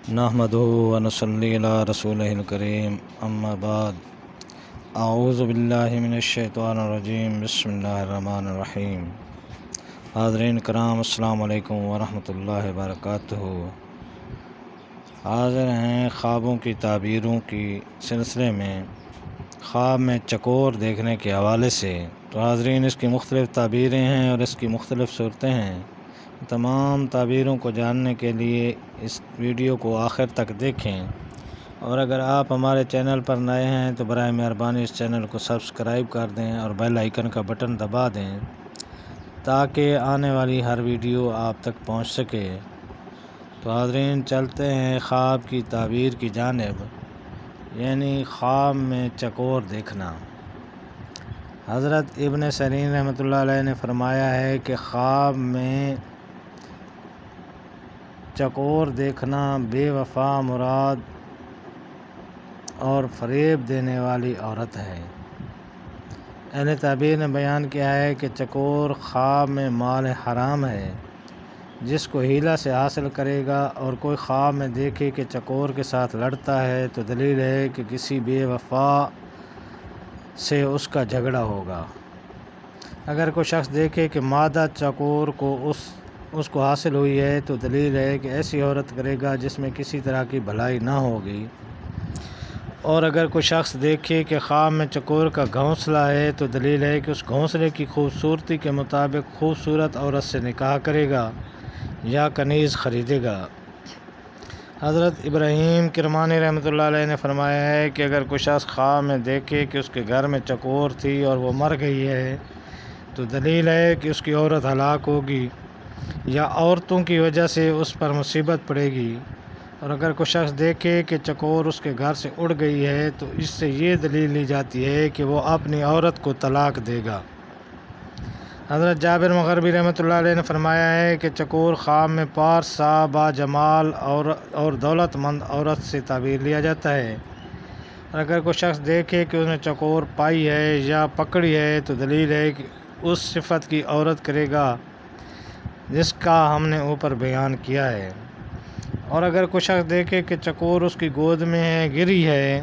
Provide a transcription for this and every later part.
نحمدہ و نصلی علی رسولہ الکریم، اما بعد، اعوذ باللہ من الشیطان الرجیم، بسم اللہ الرحمن الرحیم۔ حاضرین کرام، السلام علیکم ورحمۃ اللہ وبرکاتہ۔ حاضر ہیں خوابوں کی تعبیروں کی سلسلے میں خواب میں چکور دیکھنے کے حوالے سے۔ تو حاضرین، اس کی مختلف تعبیریں ہیں اور اس کی مختلف صورتیں ہیں۔ تمام تعبیروں کو جاننے کے لیے اس ویڈیو کو آخر تک دیکھیں، اور اگر آپ ہمارے چینل پر نئے ہیں تو برائے مہربانی اس چینل کو سبسکرائب کر دیں اور بیل آئیکن کا بٹن دبا دیں تاکہ آنے والی ہر ویڈیو آپ تک پہنچ سکے۔ تو حاضرین، چلتے ہیں خواب کی تعبیر کی جانب، یعنی خواب میں چکور دیکھنا۔ حضرت ابن سیرین رحمۃ اللہ علیہ نے فرمایا ہے کہ خواب میں چکور دیکھنا بے وفا، مراد اور فریب دینے والی عورت ہے۔ اہل تعبیر نے بیان کیا ہے کہ چکور خواب میں مال حرام ہے جس کو حیلہ سے حاصل کرے گا، اور کوئی خواب میں دیکھے کہ چکور کے ساتھ لڑتا ہے تو دلیل ہے کہ کسی بے وفا سے اس کا جھگڑا ہوگا۔ اگر کوئی شخص دیکھے کہ مادہ چکور کو اس کو حاصل ہوئی ہے تو دلیل ہے کہ ایسی عورت کرے گا جس میں کسی طرح کی بھلائی نہ ہوگی۔ اور اگر کوئی شخص دیکھے کہ خواب میں چکور کا گھونسلہ ہے تو دلیل ہے کہ اس گھونسلے کی خوبصورتی کے مطابق خوبصورت عورت سے نکاح کرے گا یا کنیز خریدے گا۔ حضرت ابراہیم کرمانی رحمۃ اللہ علیہ نے فرمایا ہے کہ اگر کوئی شخص خواب میں دیکھے کہ اس کے گھر میں چکور تھی اور وہ مر گئی ہے تو دلیل ہے کہ اس کی عورت ہلاک ہوگی یا عورتوں کی وجہ سے اس پر مصیبت پڑے گی۔ اور اگر کوئی شخص دیکھے کہ چکور اس کے گھر سے اڑ گئی ہے تو اس سے یہ دلیل لی جاتی ہے کہ وہ اپنی عورت کو طلاق دے گا۔ حضرت جابر مغربی رحمۃ اللہ علیہ نے فرمایا ہے کہ چکور خواب میں پارسا با جمال اور دولت مند عورت سے تعبیر لیا جاتا ہے۔ اور اگر کوئی شخص دیکھے کہ اس نے چکور پائی ہے یا پکڑی ہے تو دلیل ہے کہ اس صفت کی عورت کرے گا جس کا ہم نے اوپر بیان کیا ہے۔ اور اگر کوئی شخص دیکھے کہ چکور اس کی گود میں گری ہے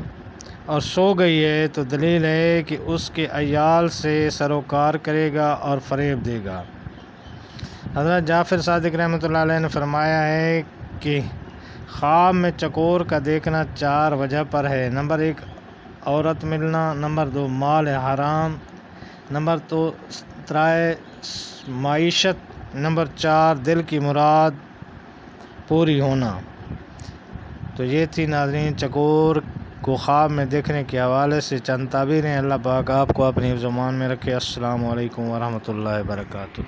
اور سو گئی ہے تو دلیل ہے کہ اس کے عیال سے سروکار کرے گا اور فریب دے گا۔ حضرت جعفر صادق رحمۃ اللہ علیہ نے فرمایا ہے کہ خواب میں چکور کا دیکھنا 4 وجہ پر ہے۔ نمبر 1، عورت ملنا۔ نمبر 2، مال حرام۔ نمبر 3، معیشت۔ نمبر 4، دل کی مراد پوری ہونا۔ تو یہ تھی ناظرین چکور کو خواب میں دیکھنے کے حوالے سے چند تعبیریں۔ اللہ پاک آپ کو اپنی زبان میں رکھے۔ السلام علیکم ورحمۃ اللہ وبرکاتہ۔